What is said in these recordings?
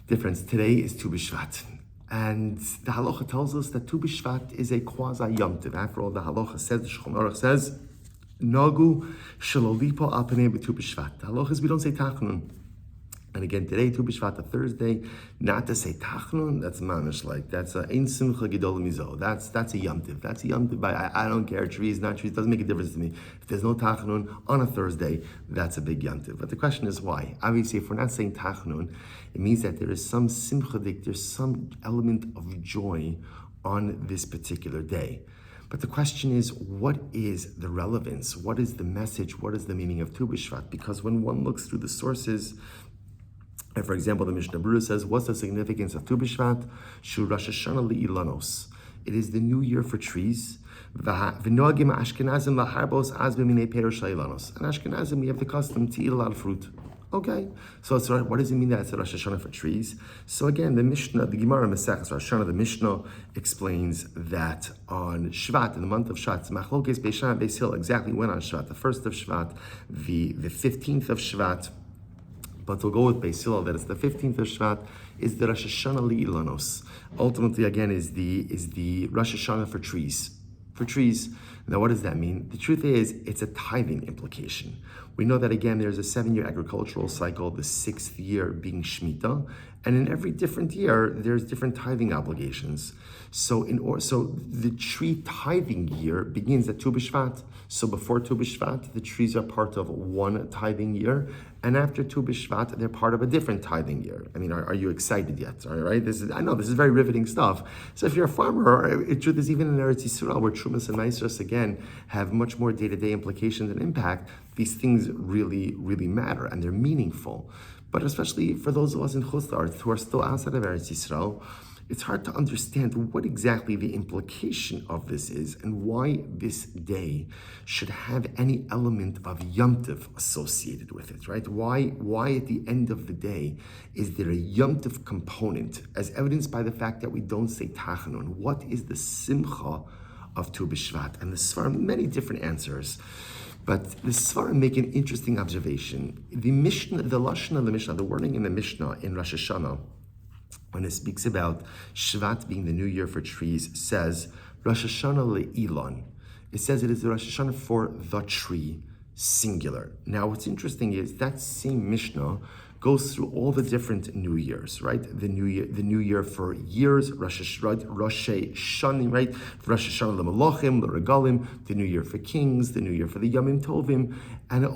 difference. Today is Tu B'Shvat. And the halacha tells us that Tu B'Shvat is a quasi Yom Tov. After all, the halacha says, the Shulchan Aruch says, Nagu shalolipo al panei b'Tu B'Shvat. The halacha is we don't say Tachnun. And again, today, Tu B'Shvat, a Thursday, not to say Tachnun, that's mamish, like, that's a Ein Simcha Gedol Mizo. That's a Yom Tov. That's a Yom Tov. I don't care, trees, not trees, doesn't make a difference to me. If there's no Tachnun on a Thursday, that's a big Yom Tov. But the question is why? Obviously, if we're not saying Tachnun, it means that there is some Simchadik, there's some element of joy on this particular day. But the question is, what is the relevance? What is the message? What is the meaning of Tu B'Shvat? Because when one looks through the sources, and for example, the Mishnah Berurah says, what's the significance of Tu B'Shvat? Shu Rosh Hashanah li'ilanos. It is the new year for trees. V'noagim Ashkenazim laharbos az b'minei perosh la'ilanos. And Ashkenazim, we have the custom to eat a lot of fruit. Okay, so what does it mean that it's a Rosh Hashanah for trees? So again, the Mishnah, the Gemara Maseches Rosh Hashanah, the Mishnah explains that on Shvat, in the month of Shvat, Machlokes Beis Shammai Beis Hillel, exactly when on Shvat, the 1st of Shvat, the 15th of Shvat, but we'll go with Beis Hillel that it's the 15th of Shvat, is the Rosh Hashanah li'ilanos. Ultimately, again, is the Rosh Hashanah for trees. For trees. Now, what does that mean? The truth is, it's a tithing implication. We know that, again, there's a 7-year agricultural cycle, the 6th year being Shemitah, and in every different year, there's different tithing obligations. So the tree tithing year begins at Tu B'Shvat. So before Tu B'Shvat, the trees are part of one tithing year, and after Tu B'Shvat, they're part of a different tithing year. I mean, are you excited yet? All right, I know this is very riveting stuff. So if you're a farmer, the truth is, even in Eretz Yisrael, where Trumas and Maasros again have much more day-to-day implications and impact, these things really, really matter and they're meaningful. But especially for those of us in Chutz La'aretz who are still outside of Eretz Yisrael, it's hard to understand what exactly the implication of this is and why this day should have any element of Yom Tov associated with it, right? Why at the end of the day is there a Yom Tov component, as evidenced by the fact that we don't say Tachanun? What is the Simcha of Tu B'Shvat? And the Sfarim, many different answers. But the Sfarim make an interesting observation. The Mishnah, the Lashon of the Mishnah, the wording in the Mishnah in Rosh Hashanah, when it speaks about Shvat being the new year for trees, says Rosh Hashanah le'ilon. It says it is the Rosh Hashanah for the tree, singular. Now, what's interesting is that same Mishnah goes through all the different New Years, right? The new year for years, Rosh Hashanah, right? Rosh Hashanah l'Malachim, l'Regalim, the new year for kings, the new year for the Yamim Tovim, and it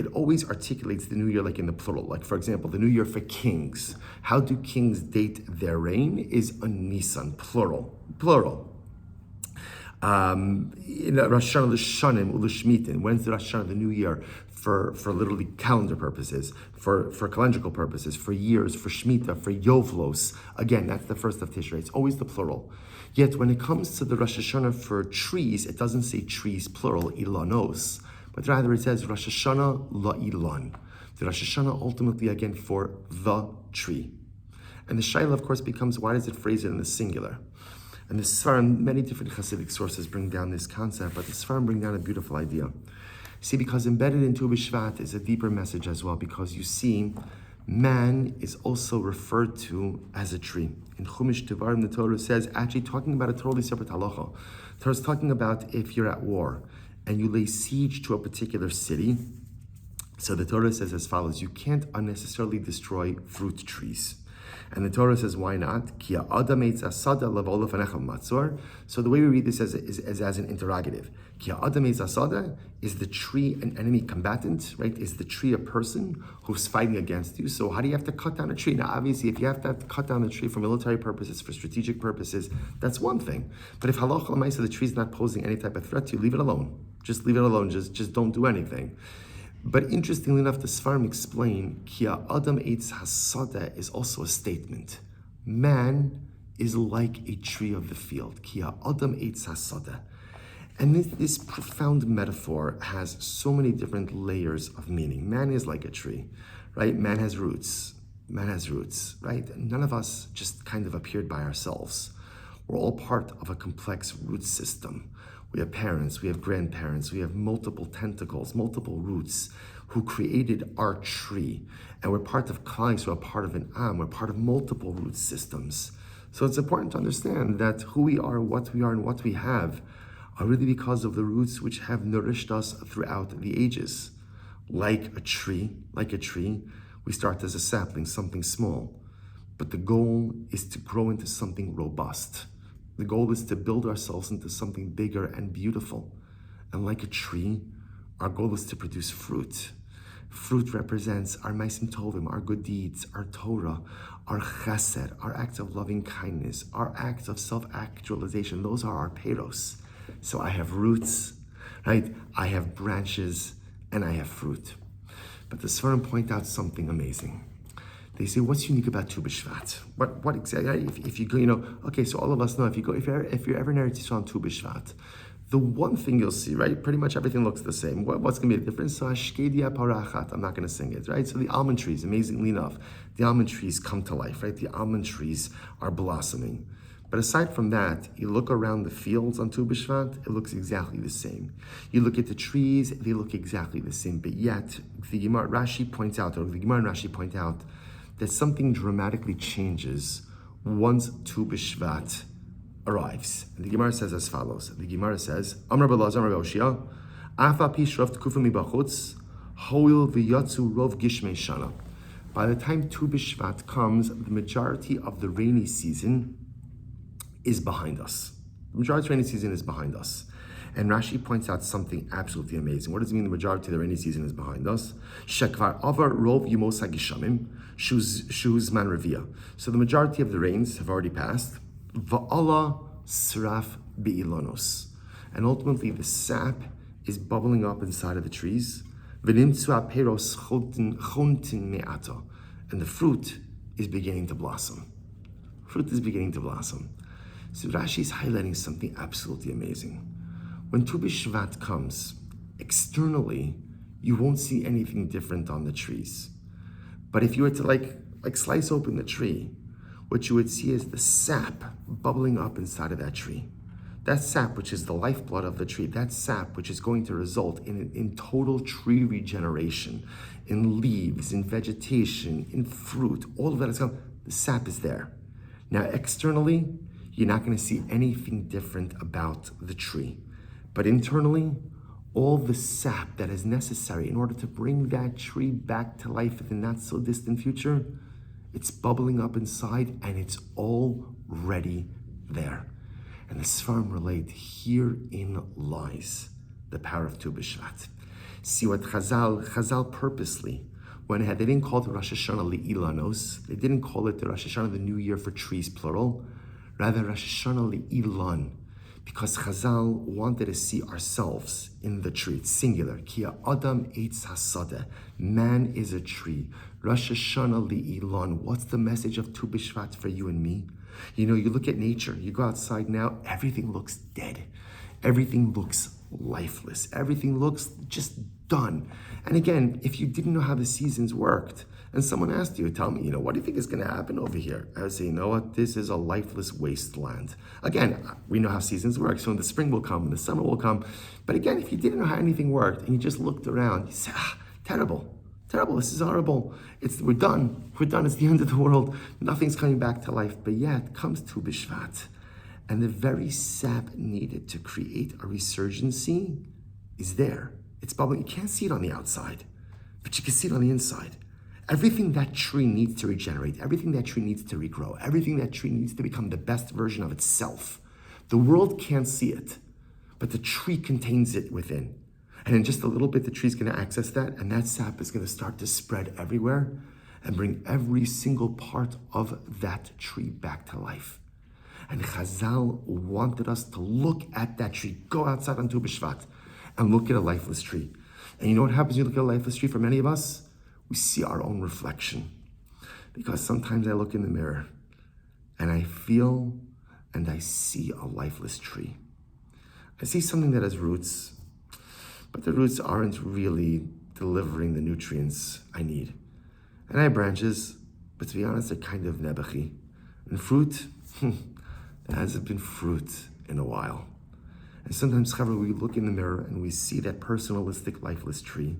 always articulates the new year like in the plural. Like, for example, the new year for kings. How do kings date their reign? Is on Nisan, plural. In Rosh Hashanah l'Shanim u'L'Shmitin. When's the Rosh Hashanah, the new year? For literally calendar purposes, for calendrical purposes, for years, for Shemitah, for Yovlos. Again, that's the 1st of Tishrei. It's always the plural. Yet when it comes to the Rosh Hashanah for trees, it doesn't say trees plural, ilanos, but rather it says Rosh Hashanah la'ilan. The Rosh Hashanah ultimately, again, for the tree. And the Shaila, of course, becomes, why does it phrase it in the singular? And the Sfarim, many different Hasidic sources bring down this concept, but the Sfarim bring down a beautiful idea. See, because embedded in Tu B'Shvat is a deeper message as well, because you see, man is also referred to as a tree. In Chumash Devarim, the Torah says, actually talking about a totally separate halacha. The Torah is talking about if you're at war and you lay siege to a particular city. So the Torah says as follows: you can't unnecessarily destroy fruit trees. And the Torah says, why not? So the way we read this is as an interrogative. Is the tree an enemy combatant, right? Is the tree a person who's fighting against you? So how do you have to cut down a tree? Now, obviously, if you have to cut down the tree for military purposes, for strategic purposes, that's one thing. But if halacha l'maisa, the tree is not posing any type of threat to you, leave it alone. Just leave it alone. Just don't do anything. But interestingly enough, the Sfarim explain, Ki Adam Eitz Hasada is also a statement. Man is like a tree of the field. Ki Adam Eitz Hasada. And this profound metaphor has so many different layers of meaning. Man is like a tree, right? Man has roots, right? None of us just kind of appeared by ourselves. We're all part of a complex root system. We have parents, we have grandparents, we have multiple tentacles, multiple roots. who created our tree. And we're part of Klai, so we're part of an Am, we're part of multiple root systems. So it's important to understand that who we are, and what we have are really because of the roots which have nourished us throughout the ages. Like a tree, we start as a sapling, something small. But the goal is to grow into something robust. The goal is to build ourselves into something bigger and beautiful. And like a tree, our goal is to produce fruit. Fruit represents our maisim tovim, our good deeds, our Torah, our chesed, our acts of loving kindness, our acts of self-actualization. Those are our peros. So I have roots, right? I have branches, and I have fruit. But the Sfarim point out something amazing. They say, what's unique about Tu B'Shvat? What exactly? If you go, okay, so all of us know if you're ever in Eretz Yisrael on Tu B'Shvat, the one thing you'll see, right? Pretty much everything looks the same. What's going to be the difference? So Ashkedia Parachat. I'm not going to sing it, right? So the almond trees, amazingly enough, the almond trees come to life, right? The almond trees are blossoming. But aside from that, you look around the fields on Tu B'Shvat, it looks exactly the same. You look at the trees, they look exactly the same. But yet, the Gemara and Rashi point out that something dramatically changes once Tu B'Shvat arrives. And the Gemara says as follows. The Gemara says, Amar B'Lazar Amar B'Oshia, Afa pi shrav t'kufa mibachutz, hoil v'yatzu rov gishmei shana. By the time Tu B'Shvat comes, the majority of the rainy season is behind us. The majority of the rainy season is behind us. And Rashi points out something absolutely amazing. What does it mean the majority of the rainy season is behind us? Shekvar avar rov yimos hagishamim, shuz man revia. So the majority of the rains have already passed. Va'ala sraf be'ilonos. And ultimately the sap is bubbling up inside of the trees. V'nimtzu aperos chontin me'ata. And the fruit is beginning to blossom. Fruit is beginning to blossom. So Rashi is highlighting something absolutely amazing. When Tu B'Shvat comes, externally, you won't see anything different on the trees. But if you were to like slice open the tree, what you would see is the sap bubbling up inside of that tree. That sap, which is the lifeblood of the tree, that sap, which is going to result in total tree regeneration, in leaves, in vegetation, in fruit, all of that is coming. The sap is there. Now, externally, you're not going to see anything different about the tree. But internally, all the sap that is necessary in order to bring that tree back to life in the not so distant future, it's bubbling up inside and it's already there. And the Sfarim relate, herein lies the power of Tu B'Shvat. See what Chazal purposely went ahead. They didn't call it Rosh Hashanah Li'ilanos. They didn't call it the Rosh Hashanah, the New Year for trees, plural. Rather, Rosh Hashanah Li'ilan. Because Chazal wanted to see ourselves in the tree. It's singular. Ki Adam eitz hasadeh. Man is a tree. Rosh Hashanah li'ilan. What's the message of Tu B'Shvat for you and me? You look at nature. You go outside now, everything looks dead. Everything looks lifeless. Everything looks just done. And again, if you didn't know how the seasons worked, and someone asked you, tell me, what do you think is going to happen over here? I would say, you know what? This is a lifeless wasteland. Again, we know how seasons work. So the spring will come and the summer will come. But again, if you didn't know how anything worked and you just looked around, you say, terrible. This is horrible. We're done. It's the end of the world. Nothing's coming back to life. But yet comes Tu B'Shvat. And the very sap needed to create a resurgency is there. It's bubbling. You can't see it on the outside, but you can see it on the inside. Everything that tree needs to regenerate, everything that tree needs to regrow, everything that tree needs to become the best version of itself. The world can't see it, but the tree contains it within. And in just a little bit, the tree's going to access that, and that sap is going to start to spread everywhere and bring every single part of that tree back to life. And Chazal wanted us to look at that tree, go outside on Tu B'Shvat, and look at a lifeless tree. And you know what happens when you look at a lifeless tree for many of us? We see our own reflection. Because sometimes I look in the mirror and I feel and I see a lifeless tree. I see something that has roots, but the roots aren't really delivering the nutrients I need. And I have branches, but to be honest, they're kind of nebuchi. And fruit, there hasn't been fruit in a while. And sometimes, however, we look in the mirror and we see that personalistic, lifeless tree,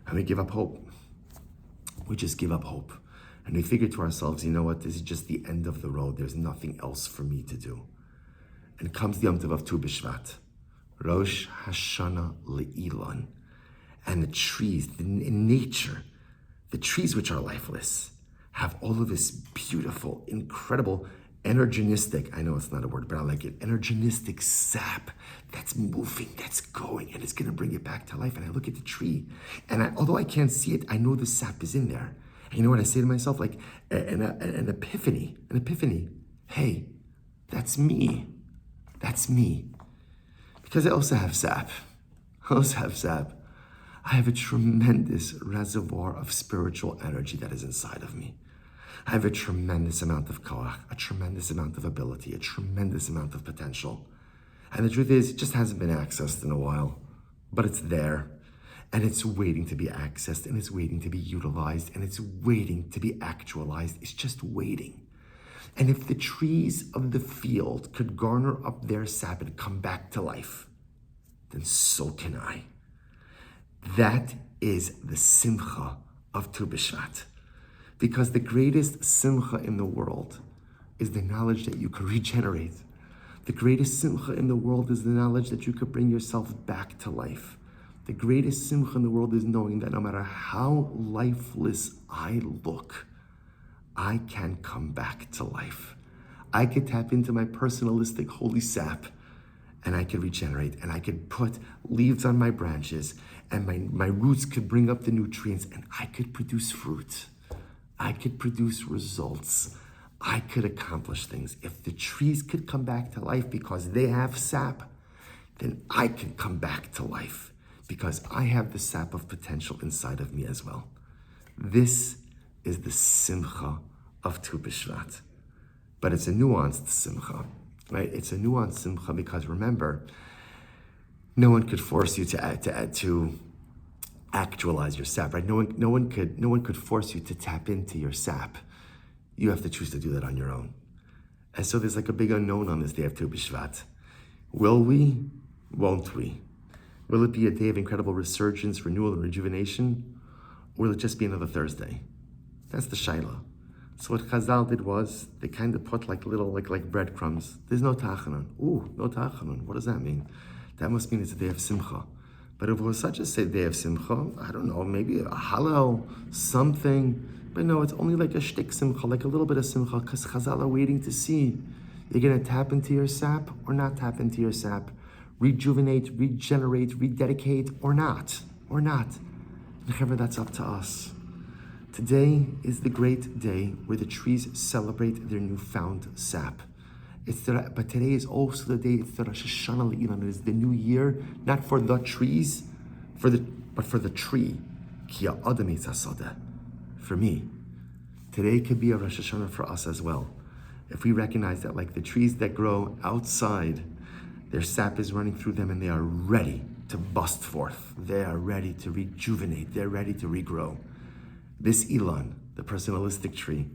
and we give up hope. We just give up hope. And we figure to ourselves, you know what, this is just the end of the road. There's nothing else for me to do. And comes the Yom Tov of Tu B'Shvat, Rosh Hashanah Le'ilan. And the trees, in nature, the trees which are lifeless, have all of this beautiful, incredible, energetic, I know it's not a word, but I like it, energetic sap that's moving, that's going, and it's gonna bring it back to life. And I look at the tree, and although I can't see it, I know the sap is in there. And you know what I say to myself? Like an epiphany. Hey, that's me. That's me. Because I also have sap. I have a tremendous reservoir of spiritual energy that is inside of me. I have a tremendous amount of koach, a tremendous amount of ability, a tremendous amount of potential. And the truth is, it just hasn't been accessed in a while, but it's there. And it's waiting to be accessed, and it's waiting to be utilized, and it's waiting to be actualized. It's just waiting. And if the trees of the field could garner up their sap and come back to life, then so can I. That is the simcha of Tu B'Shvat. Because the greatest simcha in the world is the knowledge that you can regenerate. The greatest simcha in the world is the knowledge that you could bring yourself back to life. The greatest simcha in the world is knowing that no matter how lifeless I look, I can come back to life. I could tap into my personalistic holy sap, and I could regenerate, and I could put leaves on my branches, and my roots could bring up the nutrients, and I could produce fruit. I could produce results. I could accomplish things. If the trees could come back to life because they have sap, then I can come back to life because I have the sap of potential inside of me as well. This is the simcha of Tu B'Shvat. But it's a nuanced simcha, right? It's a nuanced simcha because remember, no one could force you to actualize your sap, right? No one could force you to tap into your sap. You have to choose to do that on your own. And so there's like a big unknown on this day of Tu B'Shvat. Will we? Won't we? Will it be a day of incredible resurgence, renewal, and rejuvenation? Or will it just be another Thursday? That's the shaila. So what Chazal did was, they kind of put like little, like breadcrumbs. There's no tachanun. Ooh, no tachanun. What does that mean? That must mean it's a day of simcha. But if it was such a day of simcha, I don't know, maybe a hallel, something. But no, it's only like a shtik simcha, like a little bit of simcha, because Chazal are waiting to see. You're going to tap into your sap or not tap into your sap? Rejuvenate, regenerate, rededicate, or not? And that's up to us. Today is the great day where the trees celebrate their newfound sap. But today is also the day, it's the Rosh Hashanah Le'ilan. It is the new year, not for the trees, but for the tree. Ki ha'adam eitz hasadeh. For me. Today could be a Rosh Hashanah for us as well. If we recognize that like the trees that grow outside, their sap is running through them and they are ready to bust forth. They are ready to rejuvenate. They're ready to regrow. This Ilan, the personalistic tree,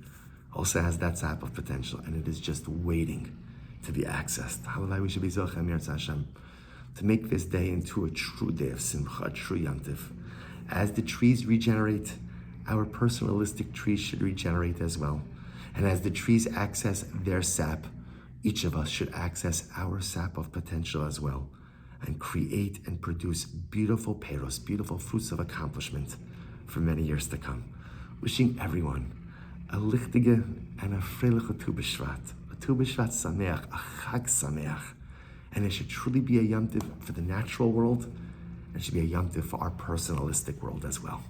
also has that sap of potential, and it is just waiting to be accessed. Hallelujah, we should be Zochem Yirtzeh Hashem, to make this day into a true day of Simcha, a true Yom Tov. As the trees regenerate, our personalistic trees should regenerate as well. And as the trees access their sap, each of us should access our sap of potential as well, and create and produce beautiful peros, beautiful fruits of accomplishment for many years to come. Wishing everyone a lichtige and a freiliche Tu B'Shvat, a Tu B'Shvat Sameach, a Chag Sameach. And it should truly be a Yom Tov for the natural world, and it should be a Yom Tov for our personalistic world as well.